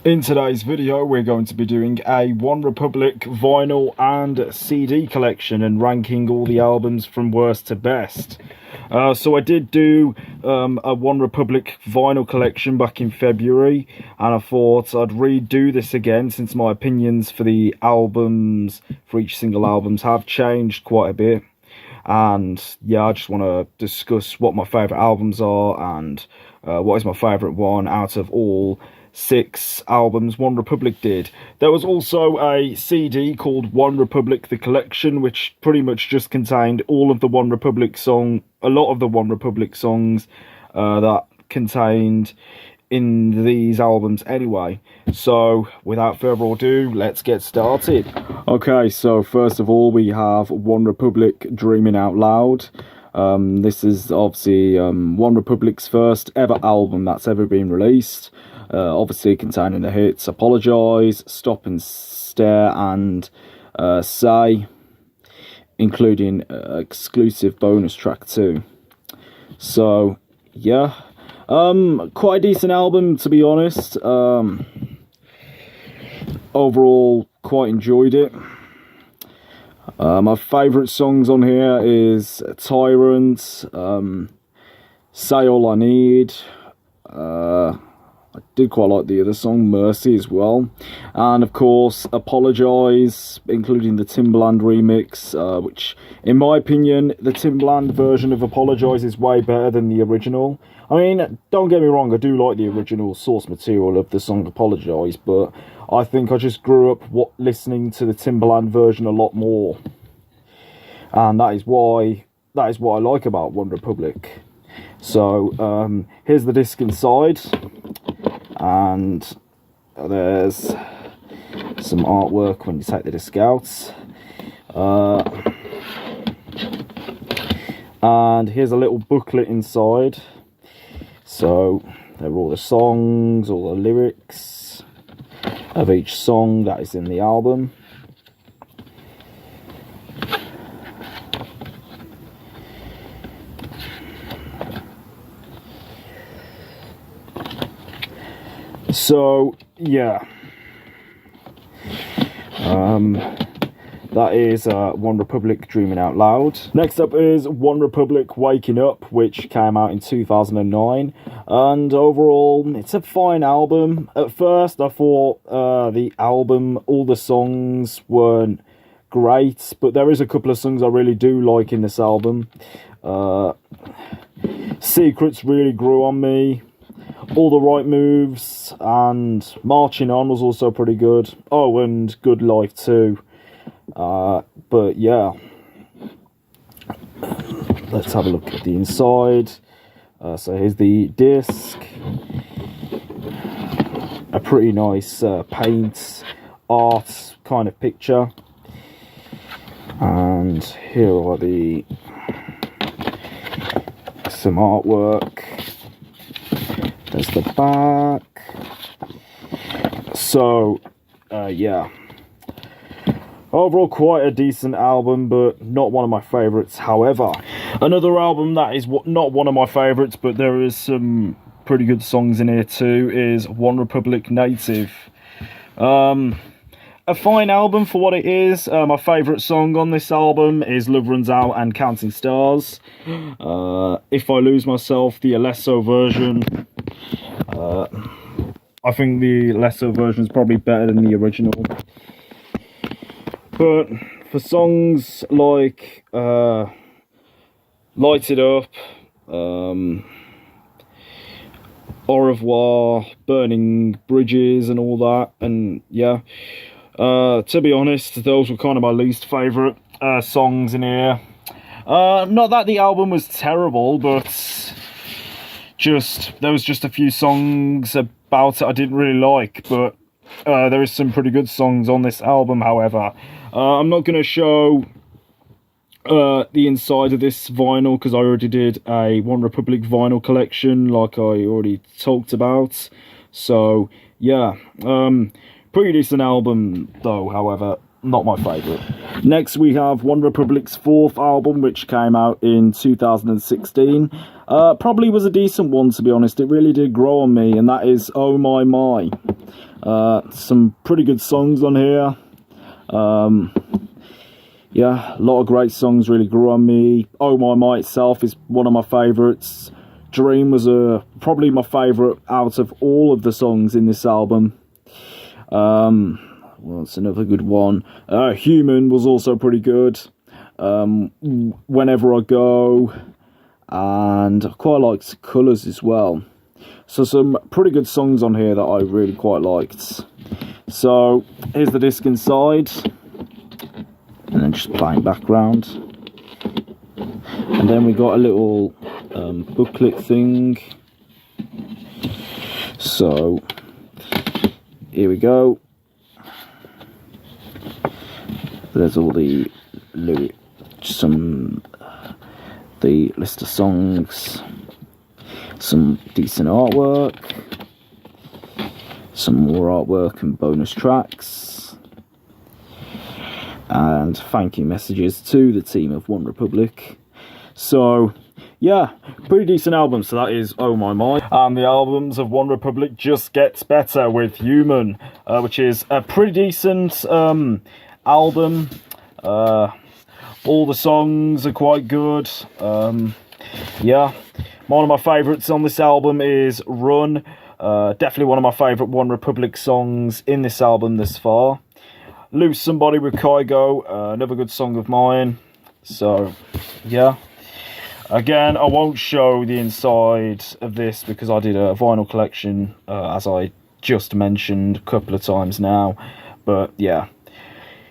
In today's video, we're going to be doing a OneRepublic vinyl and CD collection and ranking all the albums from worst to best. So I did do a OneRepublic vinyl collection back in February, and I thought I'd redo this again since my opinions for the albums, for each single albums, have changed quite a bit. And yeah, I just want to discuss what my favourite albums are and what is my favourite one out of all 6 albums OneRepublic did. There was also a CD called OneRepublic The Collection, which pretty much just contained all of the OneRepublic a lot of the OneRepublic songs that contained in these albums anyway. So without further ado, let's get started. Okay, so first of all we have OneRepublic Dreaming Out Loud. This is obviously OneRepublic's first ever album that's ever been released. Obviously containing the hits Apologise, Stop and Stare and Say, including exclusive bonus track too. So yeah, quite a decent album, to be honest. Overall, quite enjoyed it. My favourite songs on here is Tyrant, Say All I Need. I did quite like the other song, Mercy, as well. And of course, Apologise, including the Timbaland remix, which, in my opinion, the Timbaland version of Apologise is way better than the original. I mean, don't get me wrong, I do like the original source material of the song Apologise, but I think I just grew up listening to the Timbaland version a lot more. And that is what I like about OneRepublic. So, here's the disc inside. And there's some artwork when you take the disc out. And here's a little booklet inside. So there are all the songs, all the lyrics of each song that is in the album. So yeah, that is OneRepublic Dreaming Out Loud. Next up is OneRepublic Waking Up, which came out in 2009, and overall it's a fine album. At first I thought the album, all the songs weren't great, but there is a couple of songs I really do like in this album. Secrets really grew on me. All the Right Moves and Marching On was also pretty good. Oh, and Good Life too. But yeah, let's have a look at the inside. So here's the disc. A pretty nice paint art kind of picture. And here are some artwork. There's the back. So, yeah. Overall, quite a decent album, but not one of my favourites. However, another album that is not one of my favourites, but there is some pretty good songs in here too, is OneRepublic Native. A fine album for what it is. My favourite song on this album is Love Runs Out and Counting Stars. If I Lose Myself, the Alesso version. I think the Alesso version is probably better than the original. But for songs like Light It Up, Au Revoir, Burning Bridges and all that, and yeah, to be honest, those were kind of my least favourite songs in here. Not that the album was terrible, but there was just a few songs about it I didn't really like. But there is some pretty good songs on this album, however. I'm not going to show the inside of this vinyl because I already did a OneRepublic vinyl collection like I already talked about. So yeah, pretty decent album though, however. not my favourite. Next we have OneRepublic's 4th album, which came out in 2016. Probably was a decent one, to be honest. It really did grow on me, and that is Oh My My. Some pretty good songs on here. Yeah, a lot of great songs really grew on me. Oh My My itself is one of my favourites. Dream was probably my favourite out of all of the songs in this album. Well, it's another good one. Human was also pretty good. Whenever I Go, and I quite liked Colours as well. So some pretty good songs on here that I really quite liked. So here's the disc inside, and then just playing background. And then we got a little booklet thing. So here we go. There's all the the list of songs, some decent artwork, some more artwork and bonus tracks, and thank you messages to the team of OneRepublic. So yeah, pretty decent album. So that is Oh My My. And the albums of OneRepublic just gets better with Human, which is a pretty decent album. All the songs are quite good. Yeah, one of my favourites on this album is Run. Definitely one of my favourite OneRepublic songs in this album this far. Lose Somebody with Kygo, another good song of mine. So yeah, again, I won't show the inside of this because I did a vinyl collection, as I just mentioned a couple of times now. But yeah,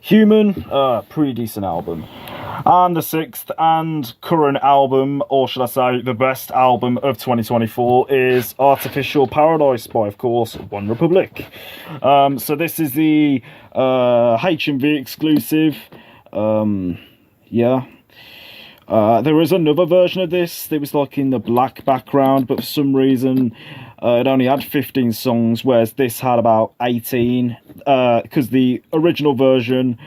Human, pretty decent album. And the 6th and current album, or should I say the best album of 2024, is Artificial Paradise by, of course, OneRepublic. So this is the HMV exclusive. Yeah. There is another version of this. It was like in the black background, but for some reason it only had 15 songs, whereas this had about 18. Because the original version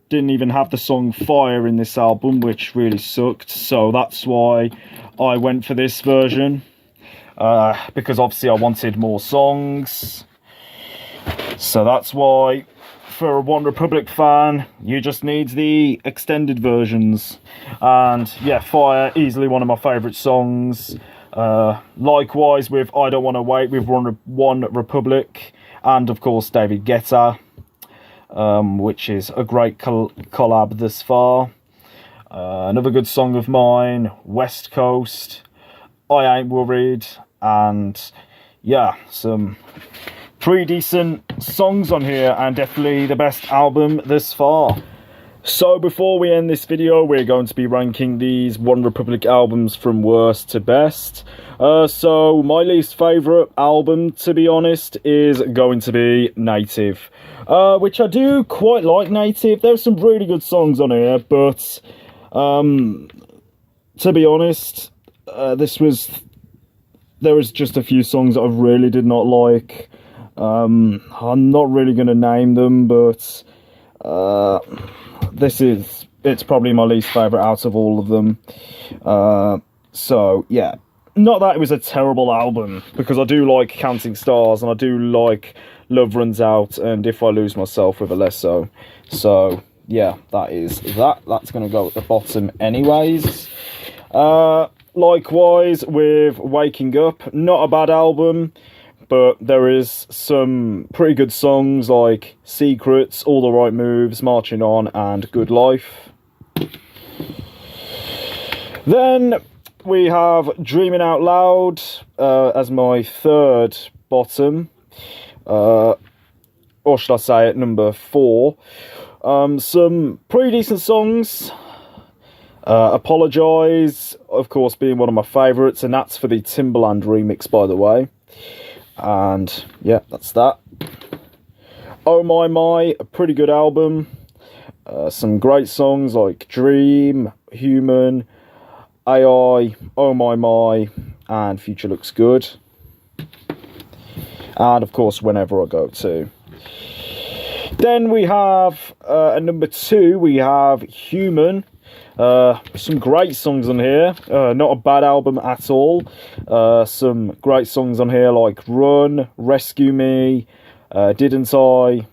didn't even have the song Fire in this album, which really sucked. So that's why I went for this version, because obviously I wanted more songs. So that's why, for a OneRepublic fan, you just need the extended versions. And yeah, Fire, easily one of my favourite songs. Likewise with I Don't Want to Wait with OneRepublic, and of course David Guetta, which is a great collab thus far. Another good song of mine, West Coast, I Ain't Worried, and yeah, some pretty decent songs on here, and definitely the best album thus far. So before we end this video, we're going to be ranking these OneRepublic albums from worst to best. So my least favourite album, to be honest, is going to be Native, which I do quite like. Native, there's some really good songs on here, but to be honest, there was just a few songs that I really did not like. I'm not really going to name them, but it's probably my least favourite out of all of them. So yeah, not that it was a terrible album, because I do like Counting Stars, and I do like Love Runs Out, and If I Lose Myself with a Less So. So yeah, that's going to go at the bottom anyways. Likewise with Waking Up, not a bad album, but there is some pretty good songs like Secrets, All the Right Moves, Marching On, and Good Life. Then we have Dreaming Out Loud as my third bottom, or should I say at number 4. Some pretty decent songs. Apologise, of course, being one of my favourites, and that's for the Timbaland remix, by the way. And yeah, that's that. Oh My My, a pretty good album. Some great songs like Dream, Human, AI, Oh My My, and Future Looks Good. And of course, Whenever I Go too. Then we have at number 2 we have Human. Some great songs on here. Not a bad album at all. Some great songs on here like Run, Rescue Me, Didn't I,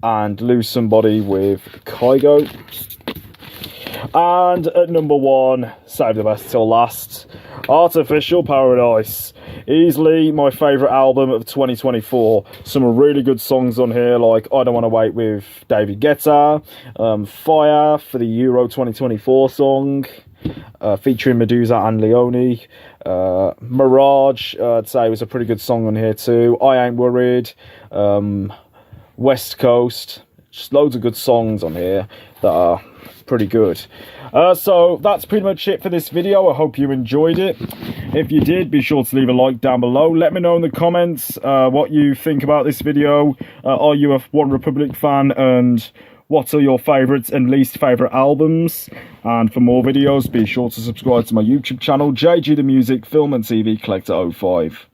and Lose Somebody with Kygo. And at number 1, save the best till last, Artificial Paradise. Easily my favourite album of 2024. Some really good songs on here like I Don't Want to Wait with David Guetta, Fire for the Euro 2024 song, featuring Medusa and Leone, Mirage, I'd say was a pretty good song on here too, I Ain't Worried, West Coast, just loads of good songs on here that are pretty good. So that's pretty much it for this video. I hope you enjoyed it. If you did, be sure to leave a like down below. Let me know in the comments what you think about this video. Are you a OneRepublic fan, and what are your favourites and least favourite albums? And for more videos, be sure to subscribe to my YouTube channel, JG the Music Film and TV Collector 05.